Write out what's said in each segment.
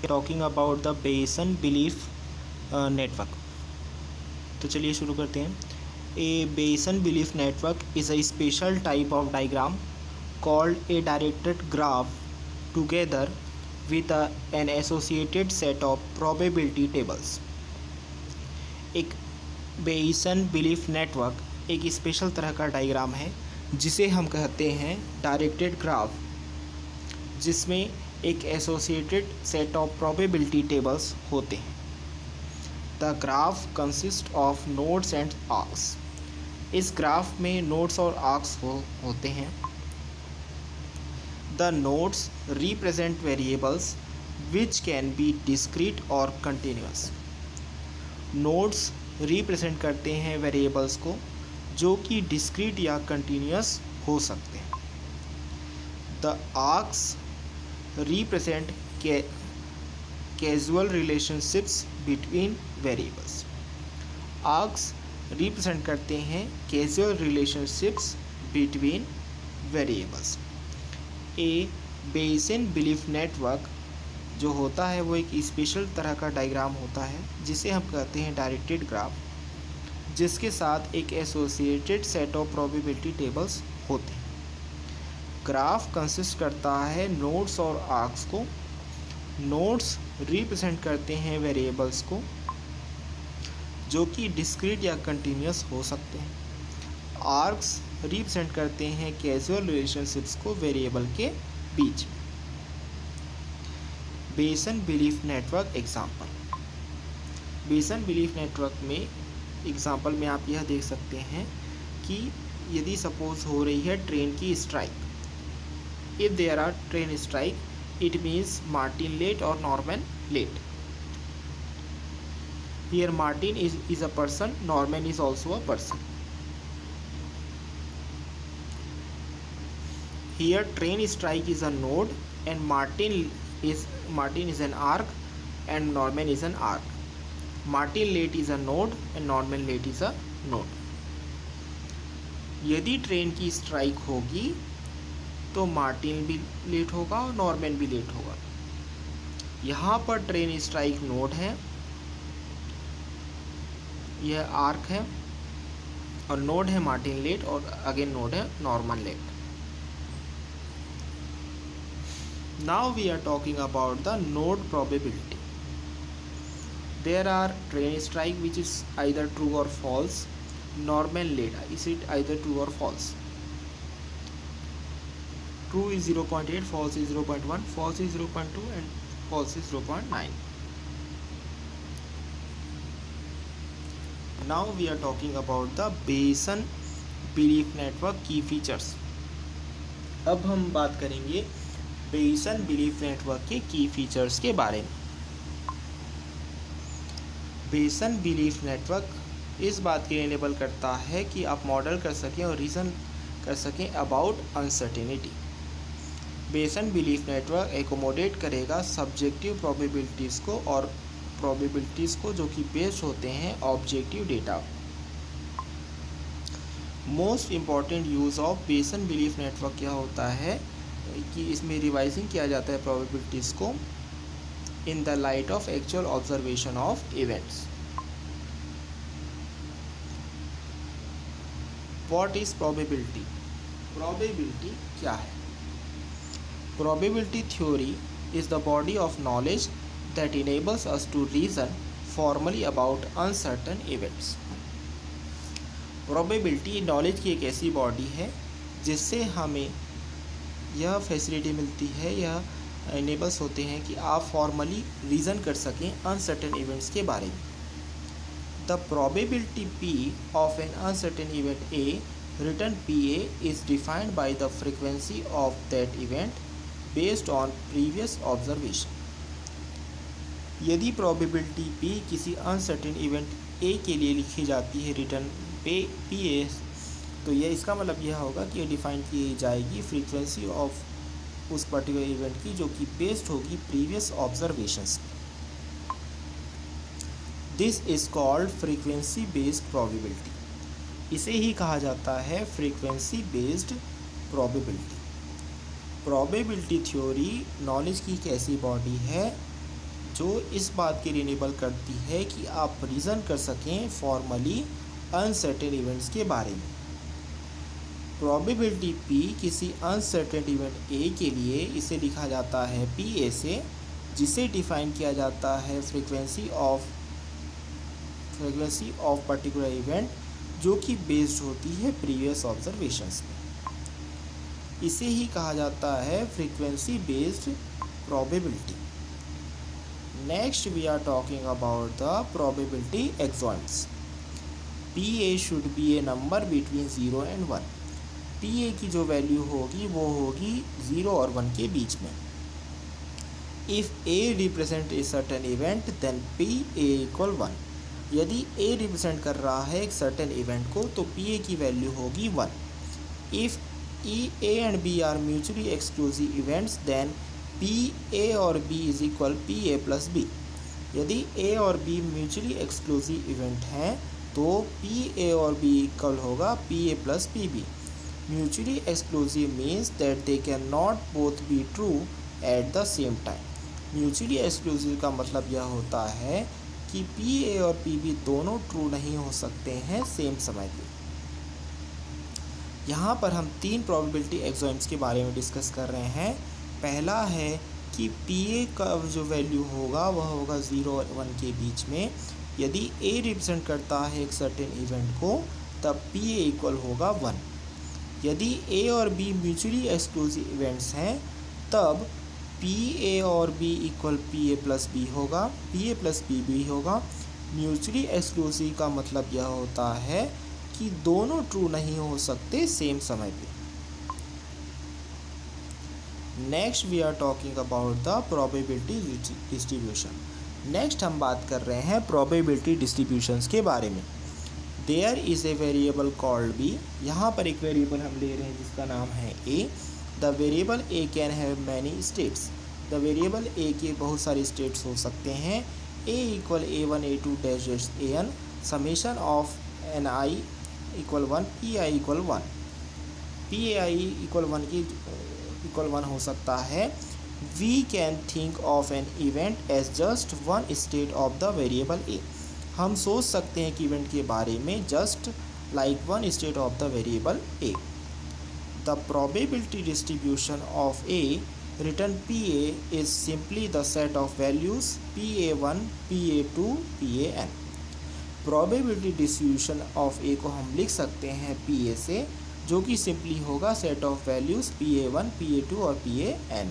Talking about the Bayesian belief network. तो चलिए शुरू करते हैं। ए बेसन belief network is a special type of diagram called a directed graph together with an associated set of probability tables. एक बेसन belief network एक special तरह का डायग्राम है जिसे हम कहते हैं डायरेक्टेड ग्राफ, जिसमें एक associated set of probability tables होते हैं। The graph consist of nodes and arcs. इस ग्राफ में नोड्स और आर्क्स होते हैं। The nodes represent variables which can be discrete और कंटिन्यूस। नोड्स रिप्रेजेंट करते हैं वेरिएबल्स को जो कि डिस्क्रीट या कंटिन्यूस हो सकते हैं। The arcs represent casual relationships between variables. Arcs represent करते हैं कैजुअल रिलेशनशिप्स बिटवीन वेरिएबल्स। ए बेसन बिलीफ नेटवर्क जो होता है वो एक स्पेशल तरह का डायग्राम होता है जिसे हम कहते हैं डायरेक्टेड ग्राफ, जिसके साथ एक associated set of probability tables होते हैं। ग्राफ कंसिस्ट करता है नोड्स और आर्क्स को। नोड्स रिप्रेजेंट करते हैं वेरिएबल्स को जो कि डिस्क्रीट या कंटिन्यूस हो सकते हैं। आर्क्स रिप्रेजेंट करते हैं कैजुअल रिलेशनशिप्स को वेरिएबल के बीच। बेसन बिलीफ नेटवर्क एग्जाम्पल। बेसन बिलीफ नेटवर्क में एग्जाम्पल में आप यह देख सकते हैं कि यदि सपोज हो रही है ट्रेन की strike, if there are train strike, it means Martin late or Norman late. Here Martin is a person, Norman is also a person. Here train strike is a node and Martin is an arc and Norman is an arc. Martin late is a node and Norman late is a node. यदि train की strike होगी तो Martin भी late होगा और Norman भी late होगा। यहाँ पर ट्रेन स्ट्राइक नोड है, यह आर्क है और नोड है मार्टिन लेट और अगेन नोड है Norman late. Now we are talking about the node probability. There are train strike which is either true or false, Norman late is it either true or false. True is 0.8, false is 0.1, false is 0.2 and false is 0.9. Now we are talking about the Bayesian belief network key features. अब हम बात करेंगे Bayesian belief network के key features के बारे में। Bayesian belief network इस बात के लिए इनेबल करता है कि आप मॉडल कर सकें और रीज़न कर सकें अबाउट अनसर्टेनिटी। बेसन बिलीफ नेटवर्क एकोमोडेट करेगा सब्जेक्टिव प्रोबेबिलिटीज़ को और प्रोबेबिलिटीज़ को जो कि बेस्ड होते हैं objective data. Most important use of बेसन बिलीफ नेटवर्क क्या होता है कि इसमें रिवाइजिंग किया जाता है प्रोबेबिलिटीज़ को इन the light of actual observation of events. What is probability? Probability क्या है? Probability theory is the body of knowledge that enables us to reason formally about uncertain events. Probability knowledge की एक ऐसी body है जिससे हमें यह फैसिलिटी मिलती है, यह इनेबल्स होते हैं कि आप फॉर्मली रीज़न कर सकें अनसर्टेन इवेंट्स के बारे में। The probability P of an uncertain event A, written PA, is defined by the frequency of that event based on previous observation. यदि प्रोबेबिलिटी P किसी अनसर्टेन इवेंट A के लिए लिखी जाती है रिटर्न पे PA, तो यह इसका मतलब यह होगा कि ये डिफाइन की जाएगी फ्रीक्वेंसी ऑफ उस पर्टिकुलर इवेंट की जो कि बेस्ड होगी previous observations. This is called frequency based probability. इसे ही कहा जाता है frequency based probability. Probability theory knowledge की एक ऐसी बॉडी है जो इस बात के लिए इनेबल करती है कि आप रीज़न कर सकें फॉर्मली अनसर्टेन इवेंट्स के बारे में। प्रोबेबिलिटी P किसी अनसर्टेन इवेंट A के लिए इसे लिखा जाता है PA से, जिसे डिफाइन किया जाता है फ्रीक्वेंसी ऑफ पर्टिकुलर इवेंट, जो कि बेस्ड होती है प्रीवियस ऑब्जर्वेशंस में। इसे ही कहा जाता है frequency based probability. Next we are talking about the probability axioms. PA should be a number between 0 and 1। PA की जो वैल्यू होगी वो होगी 0 और 1 के बीच में। If A represent a certain event then PA equal 1। यदि A रिप्रेजेंट कर रहा है एक सर्टेन इवेंट को तो PA की वैल्यू होगी 1। If A and B are mutually exclusive events then PA और B is equal PA plus B। यदि A और B म्यूचुअली एक्सक्लूसिव इवेंट हैं तो PA और B इक्वल होगा PA plus PB। Mutually exclusive means that they can not both be true at the same time. Mutually एक्सक्लूसिव का मतलब यह होता है कि PA और PB दोनों ट्रू नहीं हो सकते हैं सेम समय पे। यहाँ पर हम 3 प्रोबेबिलिटी एक्सॉइम्स के बारे में डिस्कस कर रहे हैं। पहला है कि PA का जो वैल्यू होगा वह होगा 0 और 1 के बीच में। यदि A रिप्रेजेंट करता है एक सर्टेन इवेंट को तब PA इक्वल होगा 1। यदि A और B म्यूचुअली एक्सक्लूसिव इवेंट्स हैं तब PA और B equal PA plus B होगा, PA प्लस PB होगा। म्यूचुअली एक्सक्लूसिव का मतलब यह होता है कि दोनों ट्रू नहीं हो सकते सेम समय पे। Next we are talking about the probability distribution. Next हम बात कर रहे हैं प्रोबेबिलिटी डिस्ट्रीब्यूशंस के बारे में। There is a variable called B। यहाँ पर एक वेरिएबल हम ले रहे हैं जिसका नाम है A। The variable A can have many states. The variable A के बहुत सारे स्टेट्स हो सकते हैं। A equal A1 A2 dash dash AN summation of NI equal 1 PI equal 1। PI equal 1 की इक्वल 1 हो सकता है। We can think of an event as just one state of the variable A। हम सोच सकते हैं कि इवेंट के बारे में just like one state of the variable A। The probability distribution of A return PA is simply the set of values PA1 PA2 PAN। Probability distribution of A को हम लिख सकते हैं PA से, जो कि सिंपली होगा set of values PA1 PA2 और PAN।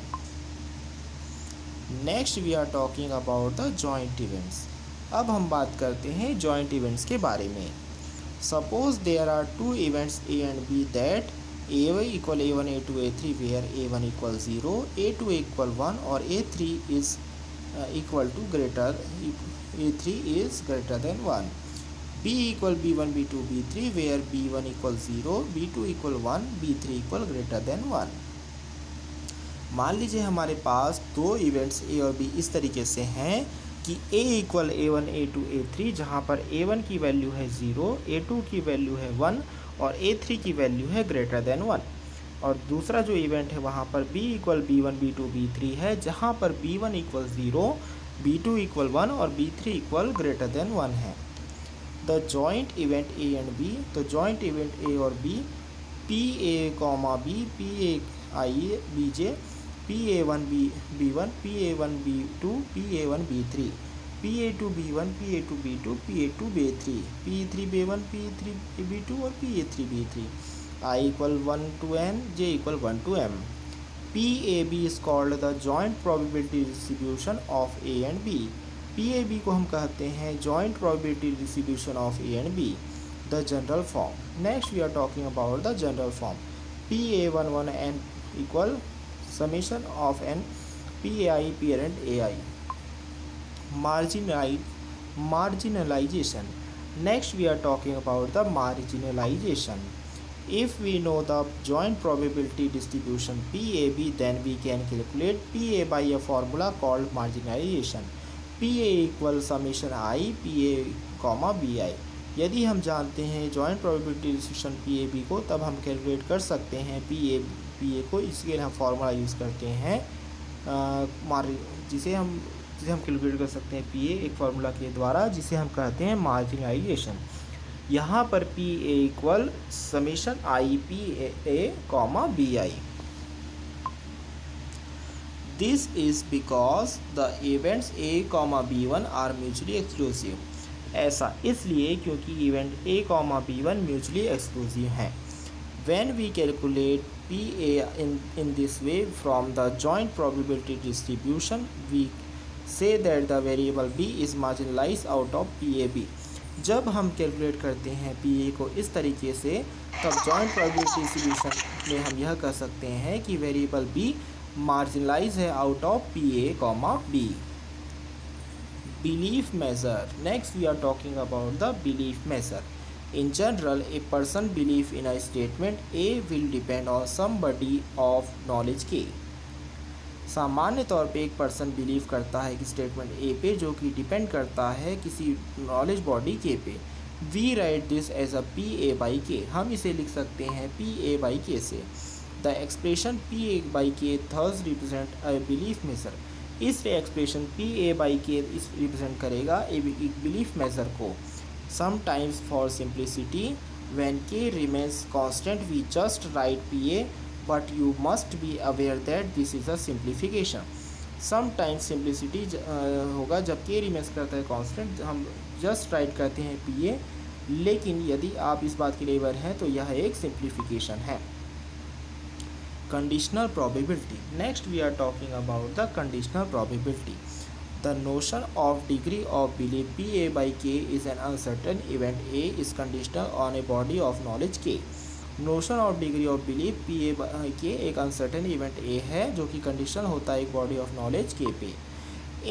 Next we are talking about the joint events. अब हम बात करते हैं जॉइंट इवेंट्स के बारे में। Suppose there are 2 events A and B that A1 equal A1 A2 A3 where A1 equal 0 A2 equal 1 और A3 is equal to greater A3 is greater than 1। B equal B1 B2 B3 where B1 equal 0 B2 equal 1 B3 equal greater than 1। मान लीजिए हमारे पास 2 events A और B इस तरीके से हैं कि A equal A1 A2 A3 जहाँ पर A1 की वैल्यू है 0 A2 की वैल्यू है 1 और A3 की वैल्यू है ग्रेटर देन 1। और दूसरा जो इवेंट है वहाँ पर B equal B1 B2 B3 है जहाँ पर B1 इक्वल 0 B2 इक्वल 1 और B3 इक्वल ग्रेटर देन 1 है। The joint event A and B, तो जॉइंट इवेंट A और B PA, B PAI BJ PA1 B1 PA1 B2 PA1 B3 PA2 B1 PA2 B2 PA2 B3 P3 B1 P3 B2 और PA3 B3 I equal 1 to N J equal 1 to M। PAB is called the joint probability distribution of A and B। PAB को हम कहते हैं joint probability distribution of A and B। The general form। Next we are talking about the general form। PA11 N equal summation of N PAI parent AI। Marginalization। Next we are talking about the marginalization। If we know the joint probability distribution PAB then we can calculate PA by a formula called marginalization। PA equal summation I PA, BI। यदि हम जानते हैं joint probability distribution PAB को तब हम calculate कर सकते हैं PA को। इसके लिए हम फार्मूला यूज़ करते हैं जिसे हम जिसे हम कैलकुलेट कर सकते हैं पी ए एक फार्मूला के द्वारा, जिसे हम कहते हैं मार्जिनलाइजेशन। यहाँ पर P A equal summation I P A comma B I. This is because the events A comma B one are mutually exclusive. ऐसा इसलिए क्योंकि event A comma B one mutually exclusive हैं। When we calculate PA in this way from the joint probability distribution, we say that the variable B is marginalized out of PAB। जब हम calculate करते हैं PA को इस तरीके से, तब जॉइंट प्रोबेबिलिटी डिस्ट्रीब्यूशन में हम यह कह सकते हैं कि वेरिएबल B मार्जिनलाइज है out of PA comma B। Belief measure. Next we are talking about the belief measure. In general, a person belief in a statement A will depend on somebody of knowledge K। सामान्य तौर पे एक person believe करता है कि statement A पे, जो कि डिपेंड करता है किसी नॉलेज बॉडी के पे। We write this as a P A by K. हम इसे लिख सकते हैं पी ए बाई के से। The expression P A by के थर्स रिप्रेजेंट अ बिलीफ मेजर। इस एक्सप्रेशन पी ए बाई के इस रिप्रेजेंट करेगा एक बिलीफ मेजर को। Sometimes for simplicity, when k remains constant, we just write PA, but you must be aware that this is a simplification। Sometimes simplicity होगा जब k remains करता है constant, हम just write करते हैं PA, लेकिन यदि आप इस बात के लिए aware हैं तो यह एक simplification है। Conditional probability। Next we are talking about the conditional probability। The notion of degree of belief PA by K is an uncertain event A is conditional on a body of knowledge K। Notion of degree of belief PA by K एक uncertain event A है जो कि conditional होता है एक body of knowledge K पे।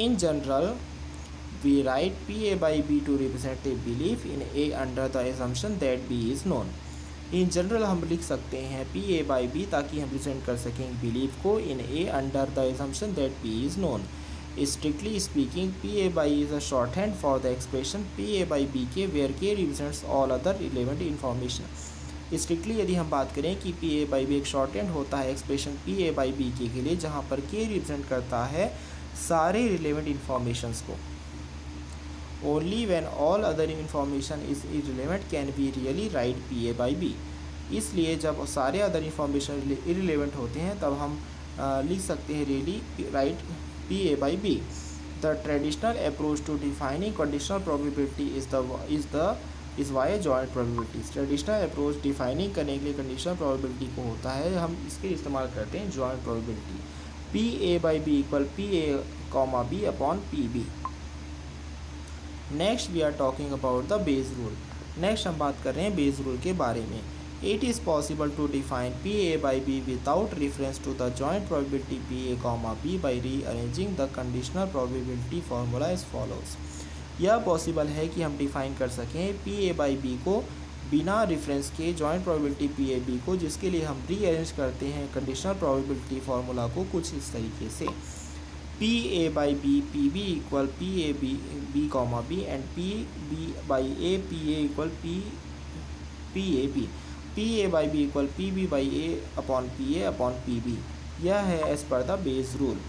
In general, we write PA by B to represent a belief in A under the assumption that B is known। In general हम लिख सकते हैं PA by B ताकि हम represent कर सकें belief को in A under the assumption that B is known। Strictly speaking, PA by is a shorthand for the expression PA by BK where K represents all other relevant information। Strictly यदि हम बात करें कि PA by B एक shorthand होता है expression PA by BK के लिए, जहाँ पर K represent करता है सारे relevant informations को। Only when all other information is irrelevant can we really write PA by B। इसलिए जब सारे other information irrelevant होते हैं तब हम लिख सकते हैं really write PA by B। The traditional approach to defining conditional probability is via joint probabilities। traditional approach defining करने के लिए conditional probability को होता है, हम इसके इस्तेमाल करते हैं joint probability। PA by B equal PA comma B upon PB। Next we are talking about the Bayes rule। Next हम बात कर रहे हैं Bayes rule के बारे में। It is possible to define PA by B without reference to the joint probability PA comma B by rearranging the conditional probability formula as follows। यह possible है कि हम डिफाइन कर सकें PA by B को बिना रेफरेंस के joint probability PA B को, जिसके लिए हम रीअरेंज करते हैं कंडीशनल प्रोबेबिलिटी फार्मूला को कुछ इस तरीके से। PA by B PB equal PA B comma B and PB by A PA equal PA B। PA by B equal PB by A upon PA upon PB। यह है as per the Bayes rule।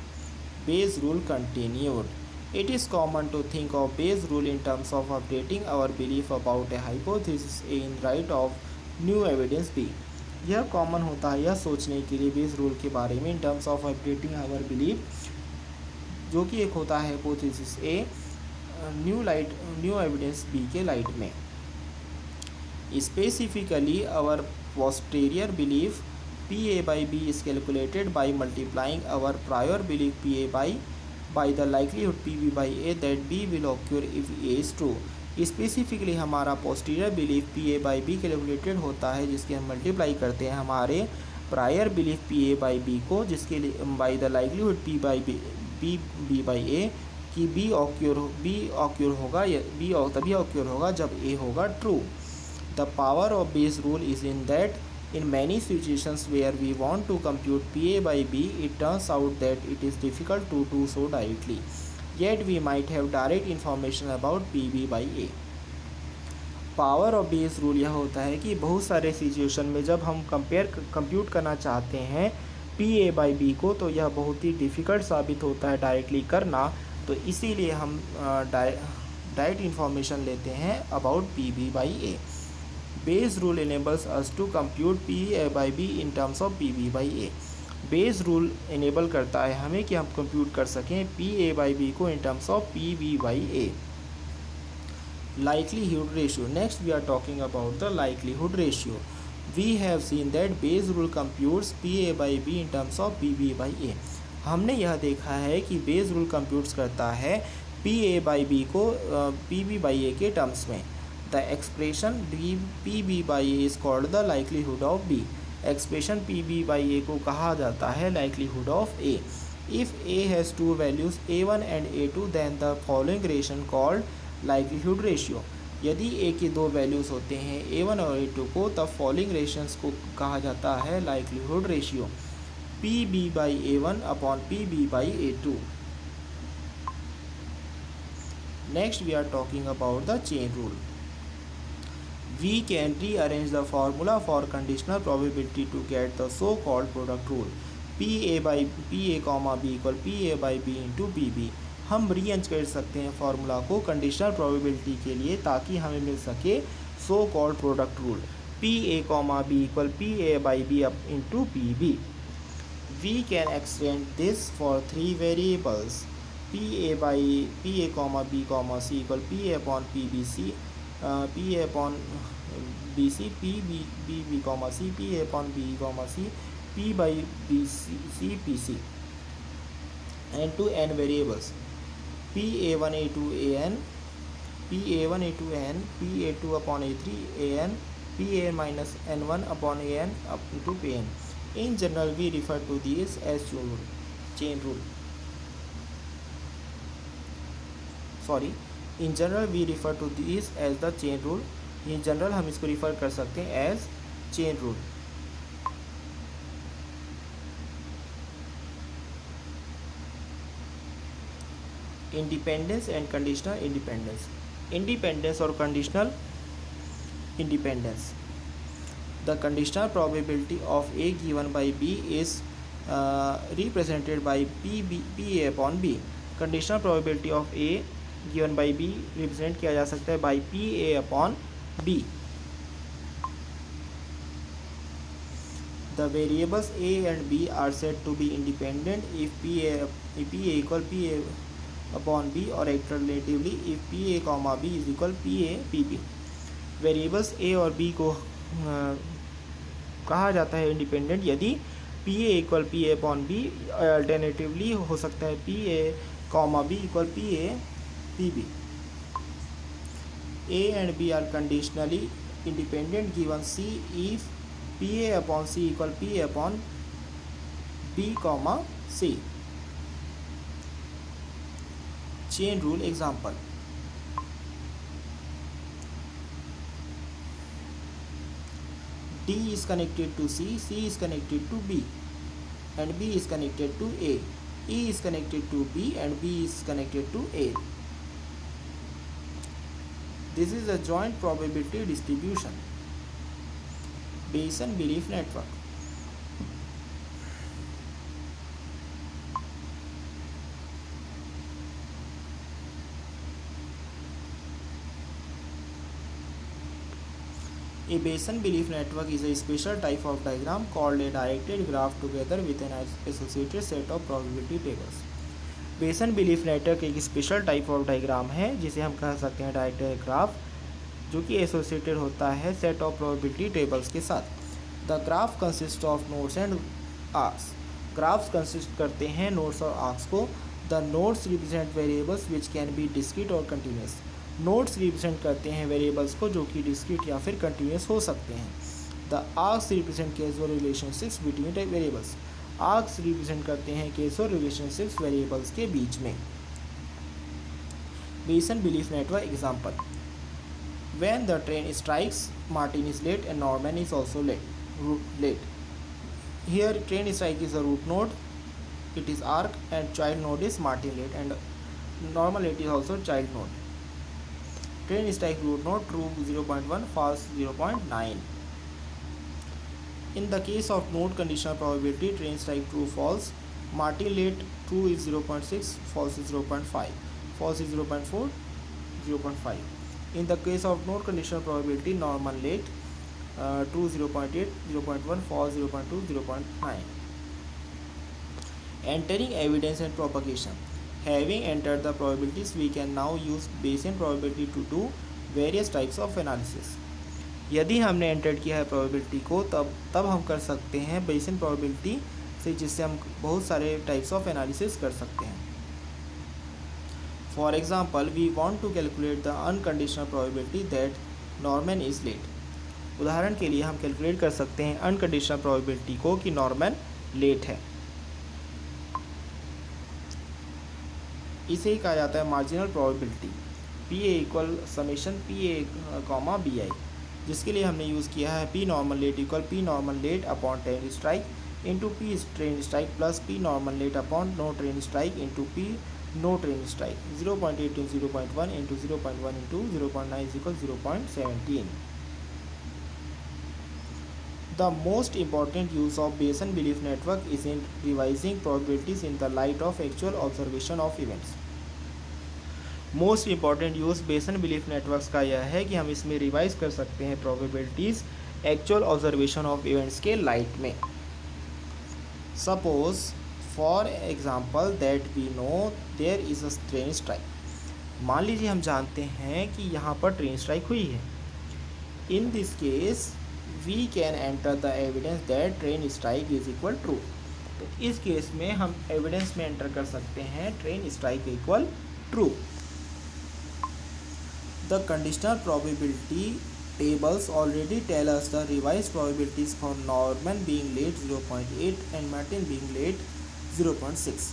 Bayes rule continued। It is common to think of Bayes rule in terms of updating our belief about a hypothesis A in light of new evidence B। यह common होता है यह सोचने के लिए Bayes rule के बारे में in terms of updating our belief, जो कि एक होता है hypothesis A new evidence B के लाइट में। Specifically, our posterior belief PA by B is calculated by multiplying our prior belief PA by the likelihood PB by A that B will occur if A is true। Specifically हमारा posterior belief PA by B calculated होता है जिसके हम multiply करते हैं हमारे prior belief PA by B को, जिसके लिए by the likelihood B by A कि B ऑक्योर होगा, B तभी ऑक्योर होगा जब A होगा true. The power of Bayes rule is in that in many situations where we want to compute PA by B, it turns out that it is difficult to do so directly, yet we might have direct information about PB by A। Power of Bayes rule यह होता है कि बहुत सारे situation में जब हम compute करना चाहते हैं PA by B को, तो यह बहुत ही डिफ़िकल्ट साबित होता है डायरेक्टली करना, तो इसीलिए हम डायरेक्ट इंफॉर्मेशन लेते हैं about P B by A. Bayes rule enables us to compute P A by B in terms of P B by A. Bayes rule enable करता है हमें कि हम कंप्यूट कर सकें पी ए बाई बी को in terms of P B by A. Likelihood ratio. Next we are talking about the likelihood ratio. We have seen that Bayes rule computes PA by B in terms of PB by A. हमने यह देखा है कि Bayes rule computes करता है PA by B को PB by A के terms में। The expression PB by A is called the likelihood of B. Expression PB by A को कहा जाता है likelihood of A. If A has two values A1 and A2 then the following relation called likelihood ratio. यदि ए की दो values होते हैं A1 और A2 को, तब फॉलोइंग रेशंस को कहा जाता है likelihood ratio. P B by A1 upon P B by A2। Next we are talking about the chain rule. We can rearrange the formula for conditional probability to get the so called product rule P A by P A comma B equal P A by B into P B. हम rearrange कर सकते हैं formula को conditional probability के लिए ताकि हमें मिल सके so called product rule P A comma B equal P A by B up into P B. We can extend this for three variables P A by P A comma B comma C equal P A upon P B C P A upon B C P B B B comma C P A upon B comma C P by B C P C and to N variables P A one A two A N P A one A two N P A two upon A three A N P A minus N one upon A N up to P N. In general we refer to this as chain rule. Sorry, in general we refer to this as the chain rule. In general हम इसको refer कर सकते हैं as chain rule. Independence and conditional independence. Independence और conditional independence. The conditional probability of A given by B is represented by P A upon B. Conditional probability of A given by B represent किया जा सकता है by P A upon B. The variables A and B are said to be independent if P A equal P A upon B or alternatively if P A comma B is equal P A P B. Variables A और B को कहा जाता है independent यदि P A equal P A upon B, alternatively हो सकता है P A comma B equal P A P B. A and B are conditionally independent given C if P A upon C equal P A upon B comma C. Chain rule example. D is connected to C, C is connected to B, and B is connected to A. E is connected to B and B is connected to A. This is a joint probability distribution. Bayesian belief network. A Bayesian belief network is a special type of diagram called a directed graph together with an associated set of probability tables. Bayesian belief network एक special type of diagram है जिसे हम कह सकते हैं directed graph, जो कि associated होता है सेट ऑफ प्रोबेबिलिटी टेबल्स के साथ। The graph consist of nodes and arcs. Graphs consist करते हैं नोड्स और आर्क्स को। The nodes represent variables which can be discrete और कंटिन्यूस। नोड्स रिप्रेजेंट करते हैं वेरिएबल्स को जो कि डिस्क्रीट या फिर कंटिन्यूस हो सकते हैं। The arcs represent casual relationships between variables. Arcs represent करते हैं कैजुअल रिलेशनशिप्स वेरिएबल्स के बीच में। Bayesian belief network example. When the train strikes, Martin is late and Norman is also late. Here train strike is a root node, it is arc, and child node is Martin late, and Norman late is also child node. Train strike root node true 0.1, false 0.9. In the case of node conditional probability, train strike true false, Martin late, true is 0.6, false is 0.5, false is 0.4, 0.5. In the case of node conditional probability, normal late, true 0.8, 0.1, false 0.2, 0.9. Entering evidence and propagation. Having entered the probabilities, we can now use Bayesian probability to do various types of analysis. यदि हमने enter किया है probability को, तब हम कर सकते हैं बेसियन प्रोबेबिलिटी से, जिससे हम बहुत सारे टाइप्स ऑफ एनालिसिस कर सकते हैं. For example, we want to calculate the unconditional probability that Norman is late. उदाहरण के लिए हम कैलकुलेट कर सकते हैं अनकंडीशनल प्रोबेबिलिटी को कि नॉर्मन लेट है. इसे ही कहा जाता है marginal probability. P A equal summation P A comma B I, जिसके लिए हमने यूज़ किया है P normal late equal P normal late upon train strike into P train strike plus P normal late upon no train strike into P no train strike. 0.8 into 0.1 into 0.1 into 0.9 is equal 0.17. The most important use of Bayesian belief network is in revising probabilities in the light of actual observation of events. Most important use बेसन belief networks का यह है कि हम इसमें revise कर सकते हैं probabilities actual observation of events के लाइट में. Suppose for example that we know there is a train strike. मान लीजिए हम जानते हैं कि यहाँ पर ट्रेन स्ट्राइक हुई है. In this case we can enter the evidence that train strike is equal true. तो इस केस में हम एविडेंस में एंटर कर सकते हैं train strike equal true. The conditional probability tables already tell us the revised probabilities for Norman being late 0.8 and Martin being late 0.6.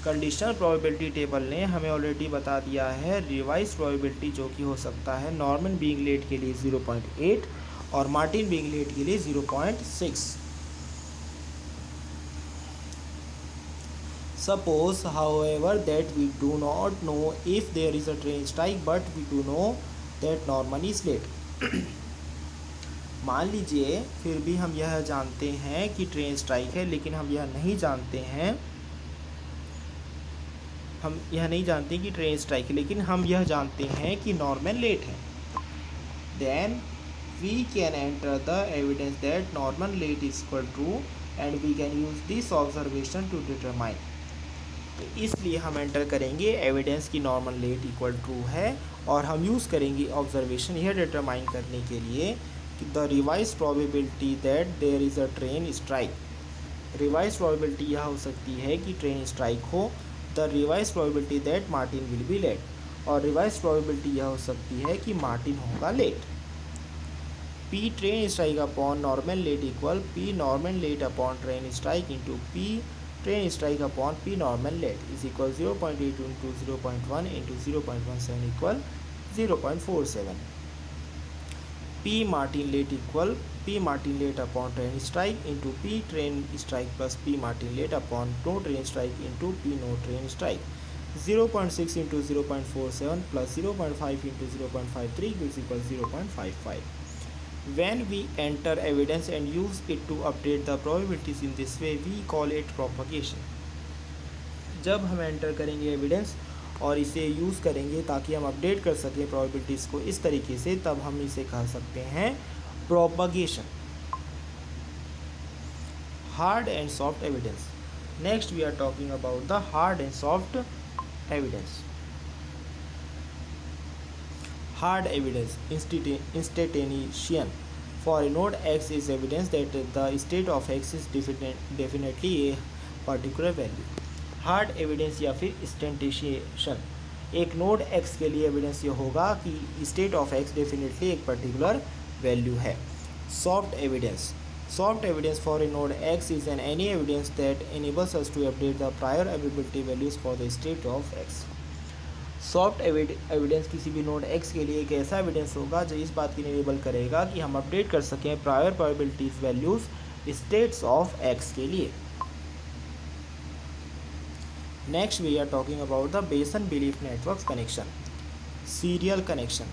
Conditional probability table ने हमें ऑलरेडी बता दिया है रिवाइज प्रोबेबिलिटी जो कि हो सकता है नॉर्मन बीइंग लेट के लिए 0.8 और मार्टिन बीइंग लेट के लिए 0.6. Suppose, however, that we do not know if there is a train strike, but we do know that Norman is late. मान लीजिए फिर भी हम यह जानते हैं कि ट्रेन स्ट्राइक है, लेकिन हम यह नहीं जानते कि ट्रेन स्ट्राइक है, लेकिन हम यह जानते हैं कि नॉर्मन लेट है. Then we can enter the evidence that Norman late is equal true, and we can use this observation to determine. तो इसलिए हम एंटर करेंगे एविडेंस की नॉर्मल लेट इक्वल ट्रू है, और हम यूज़ करेंगे ऑब्जर्वेशन यह डिटरमाइन करने के लिए कि the revise probability that there is a train strike. Revise probability यह हो सकती है कि ट्रेन स्ट्राइक हो. The revise probability that Martin will be late, और रिवाइज प्रोबेबिलिटी यह हो सकती है कि मार्टिन होगा late. P train strike upon normal late equal P normal late upon train strike into P train strike upon P normal late is equal 0.8 into 0.1 into 0.17 equal 0.47. P Martin late equal P Martin late upon train strike into P train strike plus P Martin late upon no train strike into P no train strike. 0.6 into 0.47 plus 0.5 into 0.53 is equal 0.55. When we enter evidence and use it to update the probabilities in this way, we call it propagation. जब हम enter करेंगे evidence और इसे use करेंगे ताकि हम update कर सकें प्रोबेबिलिटीज़ को इस तरीके से, तब हम इसे कह सकते हैं propagation. Hard and soft evidence. Next we are talking about the hard and soft evidence. Hard evidence instantiation for a node X is evidence that the state of X is definitely a particular value. Hard evidence या फिर instantiation एक node X के लिए evidence ये होगा कि state of X definitely एक particular value है. Soft evidence. Soft evidence for a node X is any evidence that enables us to update the prior availability values for the state of X. Soft evidence किसी भी node x के लिए एक ऐसा evidence होगा जो इस बात की इनेबल करेगा कि हम अपडेट कर सकें prior probabilities values states of X के लिए. Next we are talking about the Bayesian belief networks connection. Serial connection.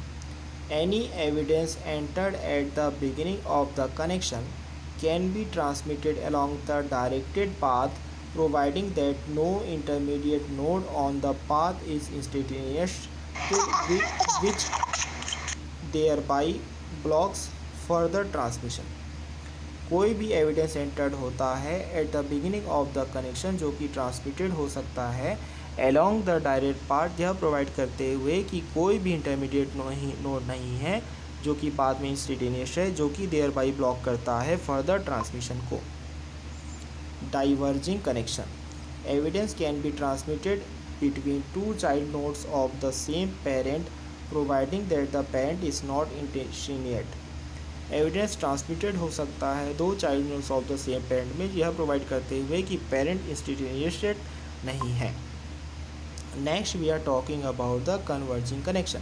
Any evidence entered at the beginning of the connection can be transmitted along the directed path providing that no intermediate node on the path is instantaneous, which thereby blocks further transmission. कोई भी evidence entered होता है eight the beginning of the connection जो कि transmitted हो सकता है along the direct path, यह प्रोवाइड करते हुए कि कोई भी इंटरमीडिएट नोड नहीं है जो कि पाथ में इंस्टेंटेनियस है, जो कि देयर बाई ब्लॉक करता है फर्दर ट्रांसमिशन को। Diverging connection, evidence can be transmitted between two child nodes of the same parent providing that the parent is not instantiated. Evidence transmitted हो सकता है दो child nodes of the same parent में, यह provide करते हुए कि पेरेंट इंस्टेंटेनियस नहीं है। Next we are talking about the converging connection.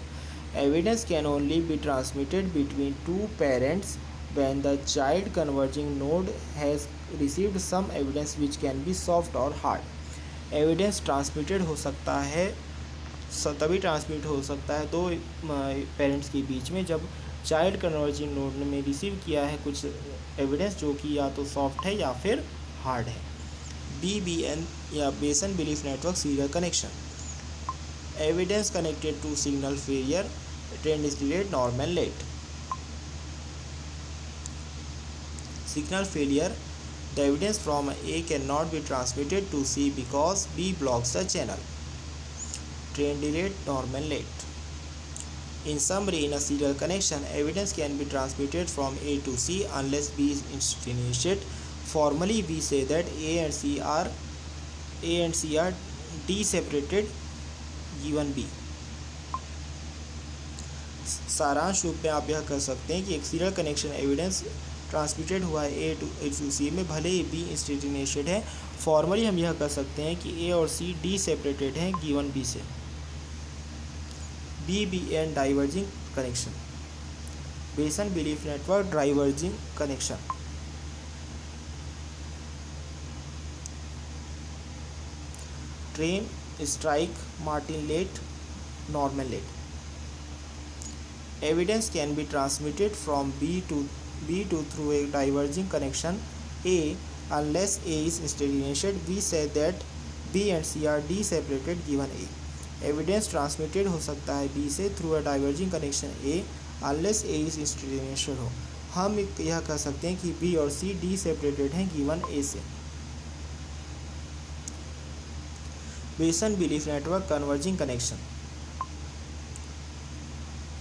Evidence can only be transmitted between two parents when the child converging node has received some evidence which can be soft or hard. Evidence transmitted हो सकता है तभी transmit हो सकता है दो parents के बीच में जब चाइल्ड कन्वर्जिंग नोड में रिसीव किया है कुछ एविडेंस जो कि या तो सॉफ्ट है या फिर हार्ड है। BBN या Bayesian belief network serial connection, evidence connected to signal failure, train is delayed, Norman late. Signal failure, the evidence from A cannot be transmitted to C because B blocks the channel. Train delayed, normal late. In summary, in a serial connection, evidence can be transmitted from A to C unless B is instantiated. Formally, we say that A and C are D-separated given B. सारांश रूप में आप यह कर सकते हैं कि एक सीरियल कनेक्शन एविडेंस ट्रांसमिटेड हुआ है ए टू सी में, भले ही बी इंस्टेंटेनियस है। फॉर्मली हम यह कर सकते हैं कि ए और सी डी सेपरेटेड हैं गिवन बी से। BBN diverging connection, Bayesian belief network diverging connection. Train strike, Martin late, normal late. Evidence can be transmitted from B to through a diverging connection A unless A is instantaneous. We say that B and C are D-separated given A. Evidence transmitted हो सकता है B से through a diverging connection A unless A is instantaneous हो। हम यह कह सकते हैं कि B और C D-separated हैं given A से। Bayesian belief network converging connection,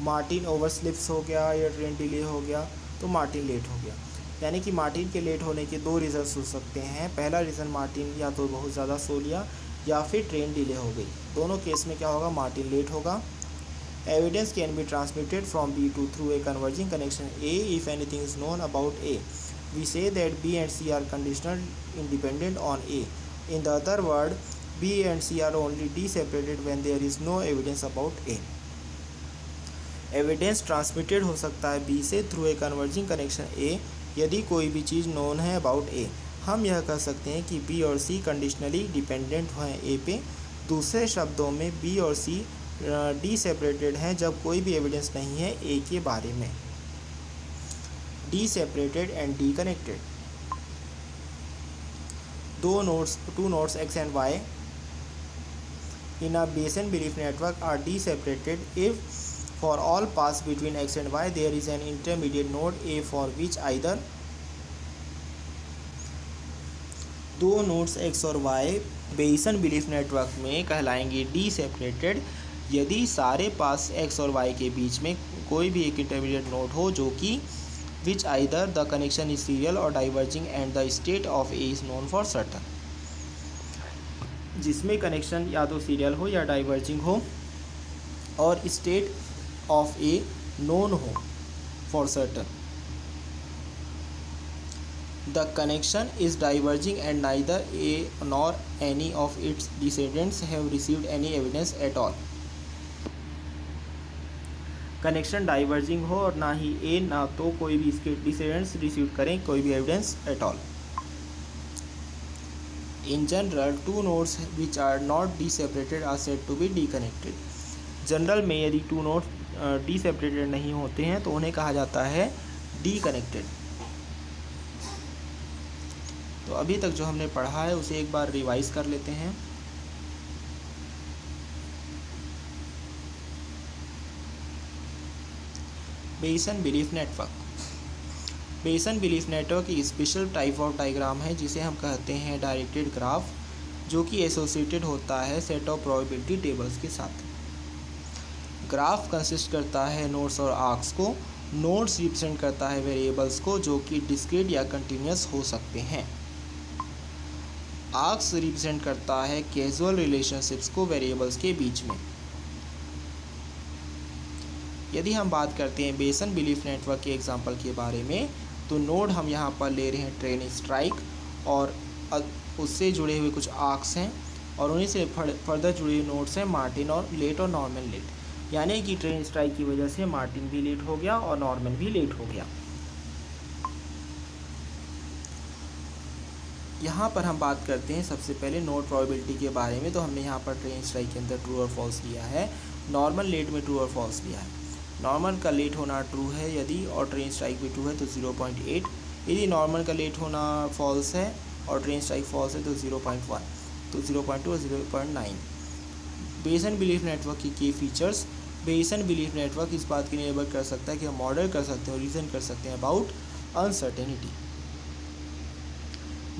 Martin oversleeps हो गया या ट्रेन डिले हो गया तो मार्टिन लेट हो गया। यानी कि मार्टिन के लेट होने के दो रीज़न्स हो सकते हैं। पहला रीज़न मार्टिन या तो बहुत ज़्यादा सो लिया या फिर ट्रेन डिले हो गई। दोनों केस में क्या होगा, मार्टिन लेट होगा। Evidence can be transmitted from B to through a converging connection A if anything is known about A. We say that B and C are conditional independent on A. In the other word, B and C are only D separated when there is no evidence about A. Evidence transmitted हो सकता है B से through a converging connection A यदि कोई भी चीज़ known है about A। हम यह कह सकते हैं कि B और C कंडीशनली डिपेंडेंट हैं A पे। दूसरे शब्दों में B और C D सेपरेटेड हैं जब कोई भी एविडेंस नहीं है A के बारे में। D separated and D connected, two nodes X and Y in a Bayesian belief network are D separated if for all paths between X and Y there is an intermediate node A for which either दो nodes X और Y बेसन belief network में कहलाएंगे D separated यदि सारे पास X और Y के बीच में कोई भी एक इंटरमीडिएट नोड हो जो कि which either the connection is serial or diverging and the state of A is known for certain, जिसमें कनेक्शन या तो सीरियल हो या डाइवर्जिंग हो और स्टेट ऑफ ए नोन हो for certain. The connection is diverging and neither A nor any of its descendants have received any evidence at all. Connection diverging हो और ना ही ए ना तो कोई भी इसके डिसेंडेंट्स रिसीव करें कोई भी evidence at all. In general, two nodes which are not D-separated are said to be D-connected. General में यदि टू नोड्स D-separated नहीं होते हैं तो उन्हें कहा जाता है D-connected. तो अभी तक जो हमने पढ़ा है उसे एक बार रिवाइज कर लेते हैं। बेसन बिलीफ नेटवर्क। बेसन बिलीफ नेटवर्क एक स्पेशल टाइप ऑफ डायग्राम है जिसे हम कहते हैं डायरेक्टेड ग्राफ, जो कि एसोसिएटेड होता है सेट ऑफ प्रोबेबिलिटी टेबल्स के साथ। ग्राफ कंसिस्ट करता है नोड्स और आर्क्स को। नोड्स रिप्रेजेंट करता है वेरिएबल्स को जो कि डिस्क्रीट या कंटिन्यूस हो सकते हैं। आर्क्स रिप्रेजेंट करता है कैजुअल रिलेशनशिप्स को वेरिएबल्स के बीच में। यदि हम बात करते हैं बेसन बिलीफ नेटवर्क के एग्जांपल के बारे में, तो नोड हम यहाँ पर ले रहे हैं ट्रेन स्ट्राइक, और उससे जुड़े हुए कुछ आर्क्स हैं, और उन्हीं से फर्दर जुड़े हुए नोड्स हैं मार्टिन और लेट और नॉर्मन लेट। यानी कि ट्रेन स्ट्राइक की वजह से मार्टिन भी लेट हो गया और नॉर्मन भी लेट हो गया। यहाँ पर हम बात करते हैं सबसे पहले नोड प्रोबेबिलिटी के बारे में। तो हमने यहाँ पर ट्रेन स्ट्राइक के अंदर ट्रू और फॉल्स लिया है, नॉर्मल लेट में ट्रू और फॉल्स लिया है। नॉर्मल का लेट होना ट्रू है यदि, और ट्रेन स्ट्राइक भी ट्रू है तो 0.8। यदि नॉर्मल का लेट होना फॉल्स है और ट्रेन स्ट्राइक फॉल्स है तो 0.1, तो 0.2 और 0.9। बेसन बिलीफ नेटवर्क की की फीचर्स। बेसन बिलीफ नेटवर्क इस बात की निर्भर कर सकता है कि हम मॉडल कर सकते हैं और रीज़न कर सकते हैं अबाउट अनसर्टेनिटी।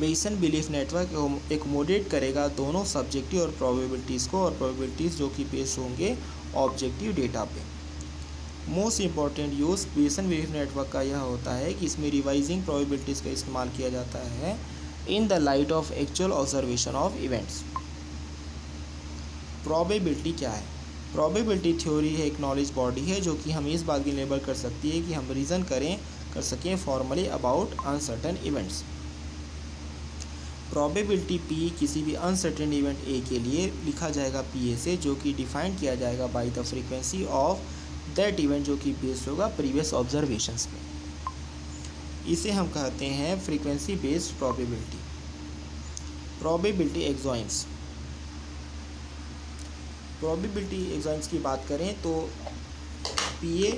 बेसन बिलीफ नेटवर्क एकोमोडेट करेगा दोनों सब्जेक्टिव और प्रोबेबिलिटीज़ को, और प्रोबेबिलिटीज़ जो कि बेस्ड होंगे ऑब्जेक्टिव डेटा पे। मोस्ट इम्पॉर्टेंट यूज़ बेसन बिलीफ नेटवर्क का यह होता है कि इसमें रिवाइजिंग प्रोबेबिलिटीज़ का इस्तेमाल किया जाता है in the light of actual observation of events. Probability क्या है? प्रोबेबिलिटी थ्योरी है, एक नॉलेज बॉडी है जो कि हमें इस बात की निर्भर कर सकती है कि हम रीज़न कर सकें formally about uncertain events. Probability P किसी भी अनसर्टेन इवेंट ए के लिए लिखा जाएगा पी ए से, जो कि डिफाइन किया जाएगा by the frequency of that event, जो कि बेस्ड होगा प्रीवियस ऑब्जर्वेशंस पे। इसे हम कहते हैं frequency based probability. Probability axioms. Probability axioms की बात करें तो पी ए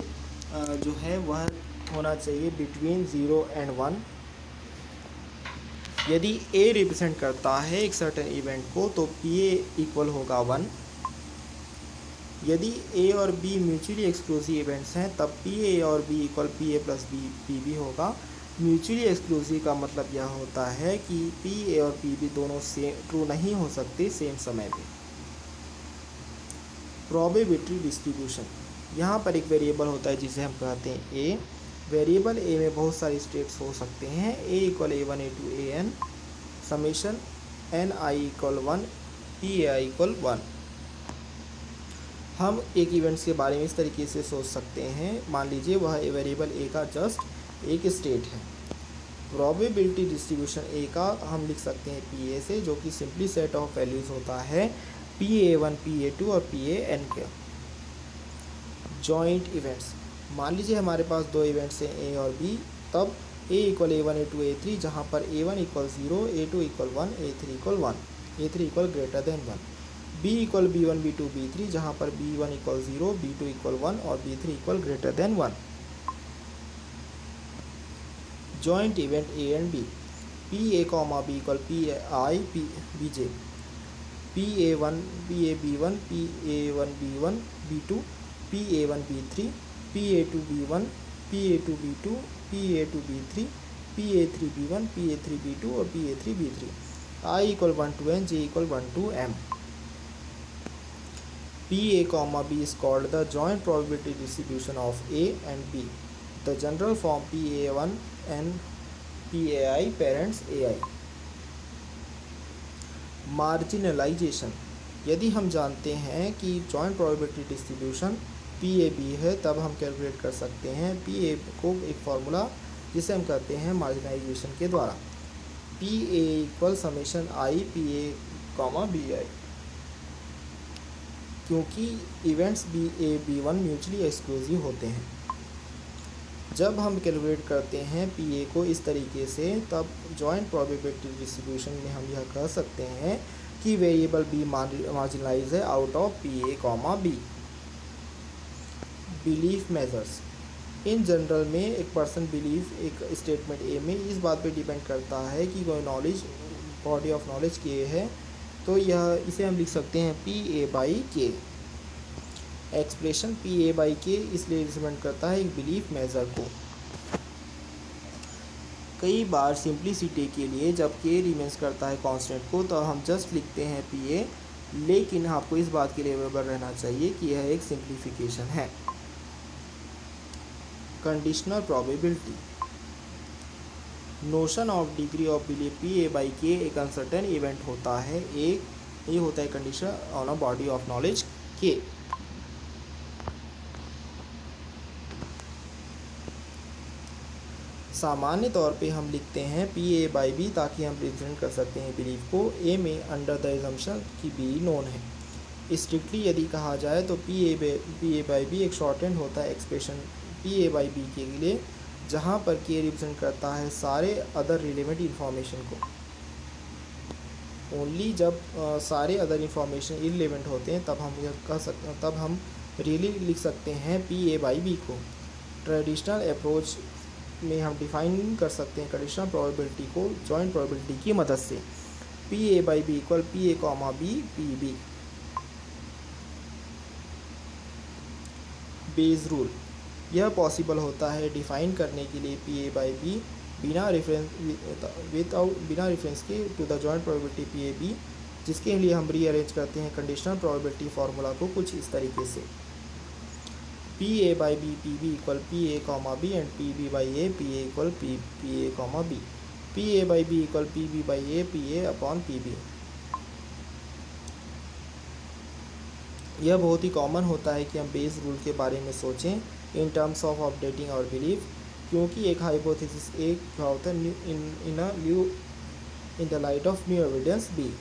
जो है वह होना चाहिए बिटवीन 0 and 1। यदि ए रिप्रेजेंट करता है एक सर्टेन इवेंट को तो पी ए इक्वल होगा 1। यदि ए और बी म्यूचुअली एक्सक्लूसिव इवेंट्स हैं तब पी ए और B equal P A plus B P B होगा। म्यूचुअली एक्सक्लूसिव का मतलब यह होता है कि पी ए और पी बी दोनों सेम ट्रू नहीं हो सकते सेम समय पे। Probability distribution. यहाँ पर एक वेरिएबल होता है जिसे हम कहते हैं ए। वेरिएबल ए में बहुत सारे स्टेट्स हो सकते हैं। A equal A1 A2 AN summation N I equal 1 P A I equal 1। हम एक इवेंट्स के बारे में इस तरीके से सोच सकते हैं, मान लीजिए वह वेरिएबल ए का जस्ट एक स्टेट है। प्रोबेबिलिटी डिस्ट्रीब्यूशन ए का हम लिख सकते हैं पी ए से, जो कि सिंपली सेट ऑफ वैल्यूज़ होता है PA1 PA2 और PAN के। Joint events. मान लीजिए हमारे पास दो इवेंट्स हैं ए और बी, तब A equal A1 A2 A3, जहाँ पर A1 equal 0, A2 equal 1, A3 equal 1, A3 equal greater than 1। B equal B1 B2 B3, जहाँ पर B1 इक्वल 0, B2 इक्वल 1 और B3 equal greater than 1। Joint event A and B। PA comma B equal PI BJ, PA1 PAB1 PA1 B1 B2 PA1 B3 PA2 B1 PA2 B2 PA2 B3 PA3 B1 PA3 B2 और PA3 B3। I equal 1 to N, J equal 1 to M। PA comma B is called the joint probability distribution of A and B. The general form PA1 and PAI parents AI। Marginalisation. यदि हम जानते हैं कि joint probability distribution PAB है, तब हम calculate कर सकते हैं PA को एक फार्मूला जिसे हम कहते हैं मार्जिनलाइजेशन के द्वारा। PA equal summation I PA comma BI, क्योंकि events BA B1 mutually exclusive होते हैं। जब हम कैलकुलेट करते हैं PA को इस तरीके से, तब जॉइंट प्रोबेबिलिटी डिस्ट्रीब्यूशन में हम यह कह सकते हैं कि वेरिएबल B मार्जिनलाइज है out of PA comma B। Belief measures. In general में एक पर्सन बिलीव एक स्टेटमेंट ए में इस बात पे डिपेंड करता है कि कोई नॉलेज बॉडी ऑफ नॉलेज के है, तो यह इसे हम लिख सकते हैं पी ए बाई के। एक्सप्रेशन पी ए बाई के इसलिए रिप्रेजेंट करता है एक बिलीफ मेजर को। कई बार सिंप्लिसिटी के लिए जब के रिमेंस करता है कांस्टेंट को, तो हम जस्ट लिखते हैं पी ए, लेकिन आपको इस बात के लिए अवेलेबल रहना चाहिए कि यह एक सिंप्लीफिकेशन है। Conditional probability, notion of degree of belief P A by के एक अनसर्टेन इवेंट होता है, ये होता है condition on a body of knowledge के। सामान्य तौर पे हम लिखते हैं पी ए बाई बी ताकि हम रिप्रेजेंट कर सकते हैं बिलीफ को ए में अंडर द एजम्पशन कि बी नोन है। स्ट्रिक्टली यदि कहा जाए तो पी ए बाई बी एक शॉर्ट हैंड होता है expression P A by B के लिए, जहाँ पर के रिप्रेजेंट करता है सारे अदर रिलेवेंट इन्फॉर्मेशन को। ओनली जब सारे अदर इन्फॉर्मेशन इररिलेवेंट होते हैं तब हम यह कह सकते तब हम रियली लिख सकते हैं पी ए बाई बी को। ट्रेडिशनल अप्रोच में हम डिफाइन कर सकते हैं कंडीशनल प्रोबेबिलिटी को जॉइंट प्रोबेबिलिटी की मदद से। P A by B equal P A comma B P B. Bayes rule, यह पॉसिबल होता है डिफाइन करने के लिए पी ए बाई बी बिना रेफरेंस के to the joint probability P A B, जिसके लिए हम रीअरेंज करते हैं कंडीशनल प्रोबेबिलिटी फार्मूला को कुछ इस तरीके से। P A by B P B equal P A comma B and P B by A P A equal P A comma B. P A by B equal P B by A P A upon P B. यह बहुत ही common होता है कि हम base rule के बारे में सोचें in terms of updating our belief, क्योंकि एक हाइपोथेसिस ए क्या होता है in the light of new evidence B.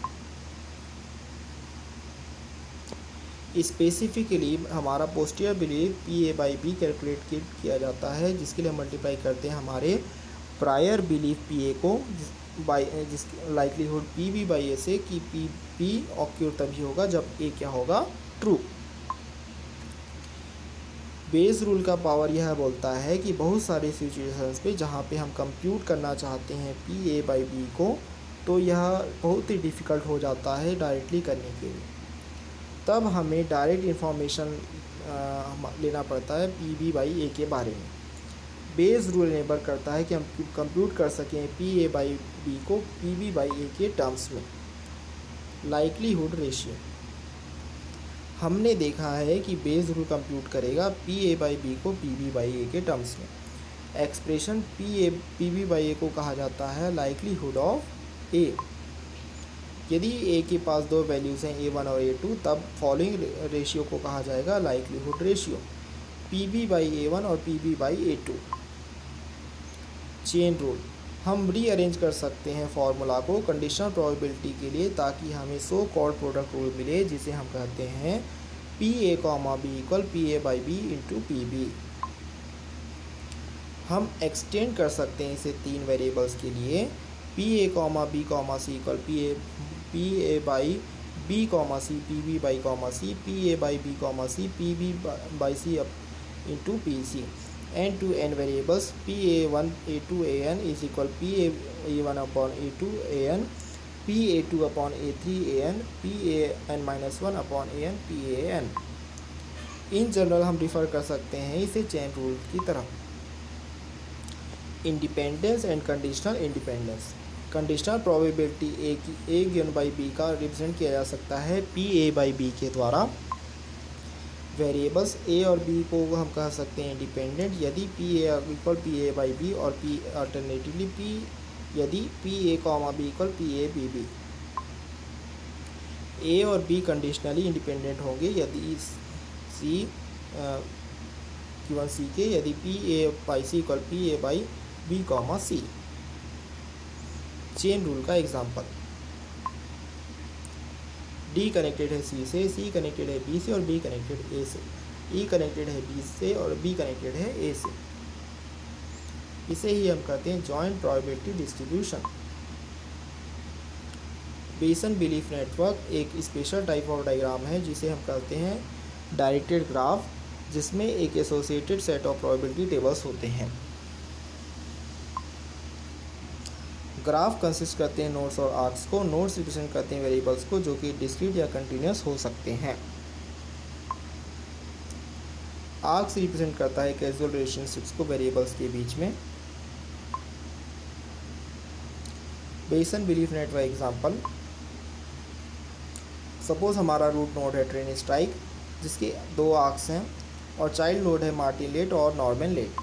Specifically हमारा posterior belief P A by B calculate किया जाता है, जिसके लिए हम मल्टीप्लाई करते हैं हमारे प्रायर बिलीफ पी ए को जिस लाइकलीहुड पी बी बाई ए से कि पी बी ऑक्यूर तभी होगा जब ए क्या होगा ट्रू। बेस रूल का पावर यह बोलता है कि बहुत सारे सिचुएशंस पे जहाँ पे हम कंप्यूट करना चाहते हैं पी ए बाई बी को, तो यह बहुत ही डिफ़िकल्ट हो जाता है डायरेक्टली करने के लिए। तब हमें डायरेक्ट इन्फॉर्मेशन लेना पड़ता है पी बी बाई ए के बारे में। बेस रूल इनेबल करता है कि हम कंप्यूट कर सकें पी ए बाई बी को पी बी बाई ए के टर्म्स में। लाइकलीहुड रेशियो, हमने देखा है कि बेस रूल कंप्यूट करेगा पी ए बाई बी को पी बी बाई ए के टर्म्स में। एक्सप्रेशन पी बी बाई ए को कहा जाता है लाइकलीहुड ऑफ ए। यदि ए के पास दो वैल्यूज़ हैं A1 और A2, तब फॉलोइंग रेशियो को कहा जाएगा likelihood ratio P B by A1 और P B by A2। Chain rule, हम रीअरेंज कर सकते हैं फॉर्मूला को कंडीशनल प्रोबेबिलिटी के लिए ताकि हमें सो कॉल्ड प्रोडक्ट रूल मिले, जिसे हम कहते हैं P A comma B equal P A by B into P B. हम एक्सटेंड कर सकते हैं इसे तीन वेरिएबल्स के लिए। P A comma B comma C equal P A by B comma C P B by comma C P A by B comma C P B by C into P C and to N variables P A one A two A N is equal P A one upon A two A N P A two upon A three A N P A N minus one upon A N P A N. In general हम refer कर सकते हैं इसे chain rule की तरह। Independence and conditional independence, conditional probability A given by B का represent किया जा सकता है पी ए बाई बी के द्वारा। वेरिएबल्स ए और बी को हम कह सकते हैं इंडिपेंडेंट यदि P A equal P A by B और पी अल्टरनेटिवली पी यदि P A comma B equal P A B B. A और बी कंडीशनली इंडिपेंडेंट होंगे यदि सी गिवन सी के यदि P A by C equal P A by B comma C. Chain rule का example, D connected है C से, सी connected है B से और बी कनेक्टेड ए से, ई कनेक्टेड है बी से और बी कनेक्टेड है ए से। इसे ही हम कहते हैं जॉइंट प्रोबेबिलिटी डिस्ट्रीब्यूशन। बेसन बिलीफ नेटवर्क एक स्पेशल टाइप ऑफ डायग्राम है जिसे हम कहते हैं डायरेक्टेड ग्राफ। जिसमें एक associated set of probability tables होते हैं। ग्राफ कंसिस्ट करते हैं नोड्स और आर्क्स को। नोड्स रिप्रेजेंट करते हैं वेरिएबल्स को जो कि डिस्क्रीट या कंटिन्यूस हो सकते हैं। आर्क्स रिप्रेजेंट करता है कैजुअल रिलेशनशिप्स को वेरिएबल्स के बीच में। Bayesian belief network example, suppose हमारा रूट नोड है ट्रेन स्ट्राइक जिसके 2 आर्क्स हैं और चाइल्ड नोड है मार्टिन लेट और Norman late.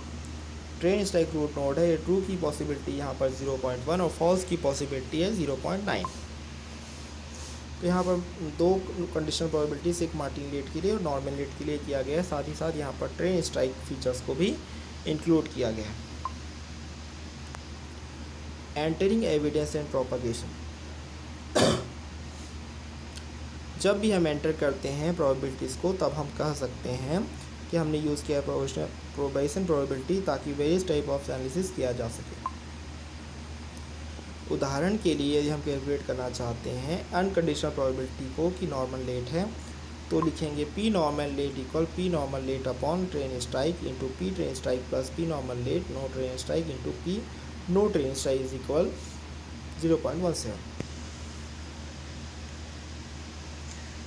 Train strike root node है, ये ट्रू की पॉसिबिलिटी यहाँ पर 0.1 और फॉल्स की पॉसिबिलिटी है 0.9। तो यहाँ पर 2 कंडीशनल प्रोबेबिलिटीज, एक मार्टिन लेट के लिए और नॉर्मन लेट के लिए किया गया है। साथ ही साथ यहाँ पर ट्रेन स्ट्राइक फीचर्स को भी इंक्लूड किया गया है। एंटरिंग एविडेंस एंड प्रोपगेशन, जब भी हम एंटर करते हैं प्रोबेबिलिटीज़ को तब हम कह सकते हैं कि हमने यूज़ किया है प्रोबेशन प्रोबेबिलिटी ताकि वेरियस टाइप ऑफ एनालिसिस किया जा सके। उदाहरण के लिए यदि हम कैलकुलेट करना चाहते हैं अनकंडीशनल प्रोबेबिलिटी को कि नॉर्मल लेट है, तो लिखेंगे P normal late equal P normal late upon train strike into P train strike plus P normal late no train strike into P no train strike is equal 0.17।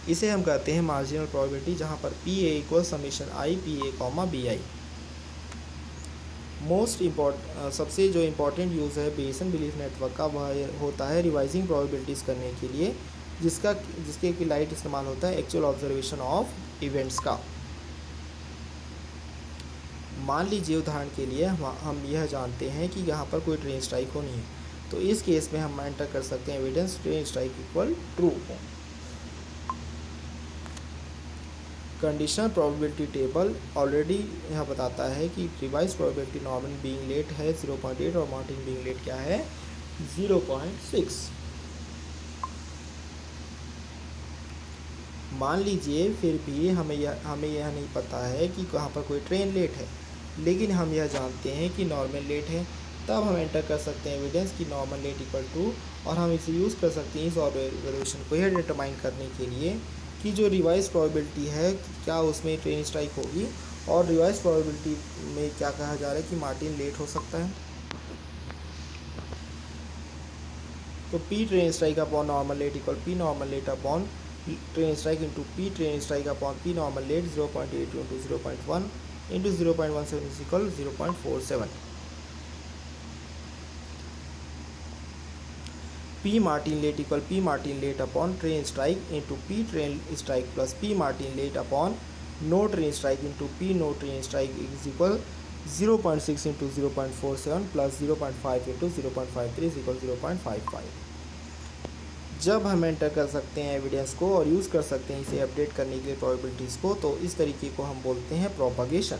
इसे हम कहते हैं marginal probability, जहाँ पर P A equal summation I P A comma B I. सबसे जो important use है Bayesian belief network का वह होता है रिवाइजिंग प्रोबेबिलिटीज़ करने के लिए, जिसके कि लाइट इस्तेमाल होता है एक्चुअल ऑब्जर्वेशन ऑफ इवेंट्स का। मान लीजिए उदाहरण के लिए हम यह जानते हैं कि यहाँ पर कोई ट्रेन स्ट्राइक होनी है, तो इस केस में हम एंटर कर सकते हैं evidence train strike equal true. Conditional probability table already यह बताता है कि revise probability Norman being late है 0.8 और मार्टिन बीइंग लेट क्या है 0.6। मान लीजिए फिर भी हमें यह नहीं पता है कि कहाँ पर कोई ट्रेन लेट है, लेकिन हम यह जानते हैं कि नॉर्मल लेट है, तब हम एंटर कर सकते हैं एविडेंस कि नॉर्मल लेट इक्वल टू, और हम इसे यूज़ कर सकते हैं इस ऑब्जर्वेशन को यह डिटरमाइन करने के लिए कि जो रिवाइज प्रोबेबिलिटी है क्या उसमें ट्रेन स्ट्राइक होगी, और रिवाइज प्रोबेबिलिटी में क्या कहा जा रहा है कि मार्टिन लेट हो सकता है। तो P train strike upon normal late equal P normal late upon train strike into P train strike upon P normal late 0.8 into 0.1 into 0.17 is equal 0.47। P Martin late equal P Martin late upon train strike into P train strike plus P Martin late upon no train strike into P no train strike is equal 0.6 into 0.47 plus 0.5 into 0.53 is equal 0.55। जब हम enter कर सकते हैं evidence को और use कर सकते हैं इसे अपडेट करने के लिए प्रोबेबिलिटीज़ को, तो इस तरीके को हम बोलते हैं propagation.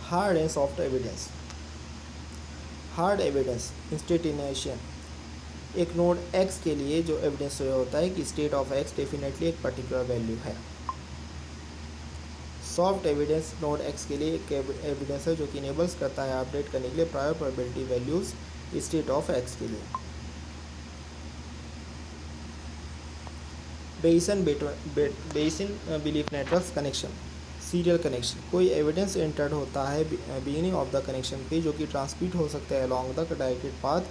Hard and soft evidence. Hard evidence instantiation, एक नोड x के लिए जो एविडेंस होता है कि स्टेट ऑफ x डेफिनेटली एक पर्टिकुलर वैल्यू है। सॉफ्ट एविडेंस नोड x के लिए एक एविडेंस है जो कि इनेबल्स करता है अपडेट करने के लिए prior probability values state of x के लिए। बेसन belief network connection, serial connection, कोई एविडेंस एंटर्ड होता है बिगिनिंग ऑफ द कनेक्शन पे जो कि ट्रांसमिट हो सकता है अलॉन्ग द डायरेक्टेड पाथ,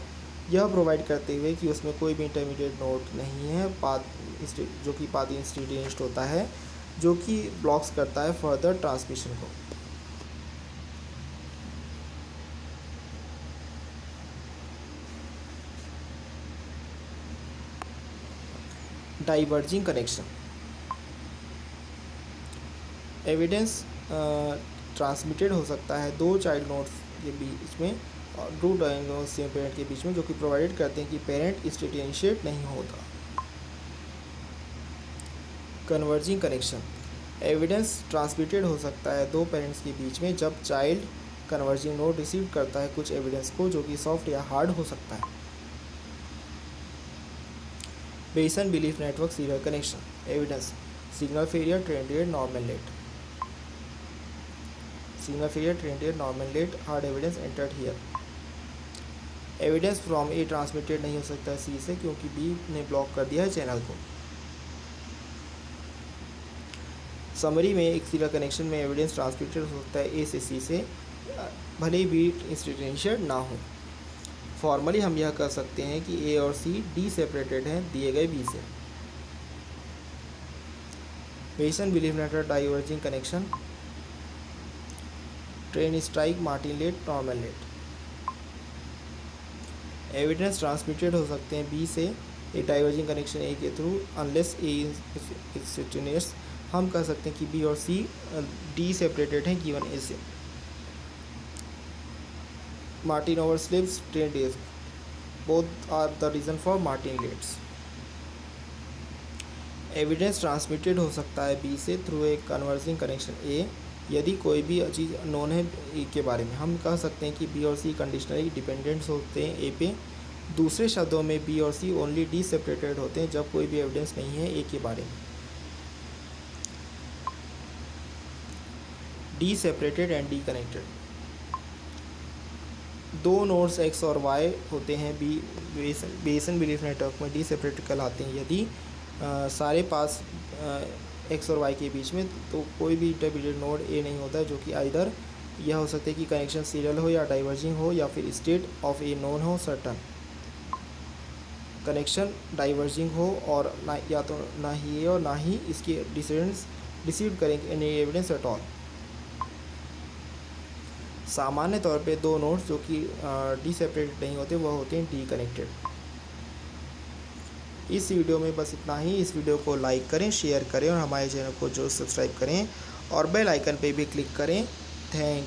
यह प्रोवाइड करते हुए कि उसमें कोई भी इंटरमीडिएट नोड नहीं है जो कि पाथ इंस्टेंटेनियस होता है, जो कि ब्लॉक्स करता है फर्दर ट्रांसमिशन को। डाइवर्जिंग कनेक्शन, एविडेंस ट्रांसमिटेड हो सकता है दो चाइल्ड नोड्स के बीच में और दो डायग्नोस सेम पेरेंट के बीच में, जो कि प्रोवाइड करते हैं कि पेरेंट इंस्टेंटेनिएट नहीं होता। कन्वर्जिंग कनेक्शन, एविडेंस ट्रांसमिटेड हो सकता है दो पेरेंट्स के बीच में जब चाइल्ड कन्वर्जिंग नोड रिसीव करता है कुछ एविडेंस को जो कि सॉफ्ट या हार्ड हो सकता है। Bayesian belief network serial connection, evidence signal failure trended normal late, signal failure trended normal late, hard evidence entered here. Evidence from A transmitted नहीं हो सकता है सी से क्योंकि बी ने ब्लॉक कर दिया है चैनल को। समरी में एक सीरियल कनेक्शन में एविडेंस ट्रांसमिटेड हो सकता है ए से सी से, भले ही बीट इंस्टेंटेनियस ना हो। फॉर्मली हम यह कह सकते हैं कि ए और सी डी सेपरेटेड हैं दिए गए बी से। Mason believe network diverging connection, train strike, Martin late, normal late. Evidence transmitted हो सकते हैं बी से एक डाइवर्जिंग कनेक्शन ए के थ्रू अनलेस ए इंस्टेंटेनियस। हम कह सकते हैं कि बी और सी डी सेपरेटेड हैं गिवन ए से। Martin oversleeps, train delays, both are the reason for Martin lates. Evidence transmitted हो सकता है बी से through a converging connection A, यदि कोई भी चीज़ नोन है ए के बारे में। हम कह सकते हैं कि बी और सी कंडीशनली डिपेंडेंट्स होते हैं ए पे। दूसरे शब्दों में बी और सी ओनली डी सेपरेटेड होते हैं जब कोई भी एविडेंस नहीं है ए के बारे में। D separated and D connected, दो नोड्स एक्स और वाई होते हैं बी बेसन बिलीफ नेटवर्क में डी सेपरेटेड कहलाते हैं यदि सारे पास एक्स और वाई के बीच में तो कोई भी इंटरमीडिएट नोड ए नहीं होता है, जो कि आइदर यह हो सकता है कि कनेक्शन सीरियल हो या डाइवर्जिंग हो या फिर स्टेट ऑफ ए नोन हो सर्टन। कनेक्शन डाइवर्जिंग हो और ना या तो ना ही ए और ना ही इसके डिसीडेंट्स रिसीव करेंगे एनी एविडेंस एट ऑल। सामान्य तौर पे दो नोड्स जो कि डी सेपरेटेड नहीं होते वह होते हैं डी कनेक्टेड। इस वीडियो में बस इतना ही। इस वीडियो को लाइक करें, शेयर करें और हमारे चैनल को जो सब्सक्राइब करें और बेल आइकन पे भी क्लिक करें। Thank you.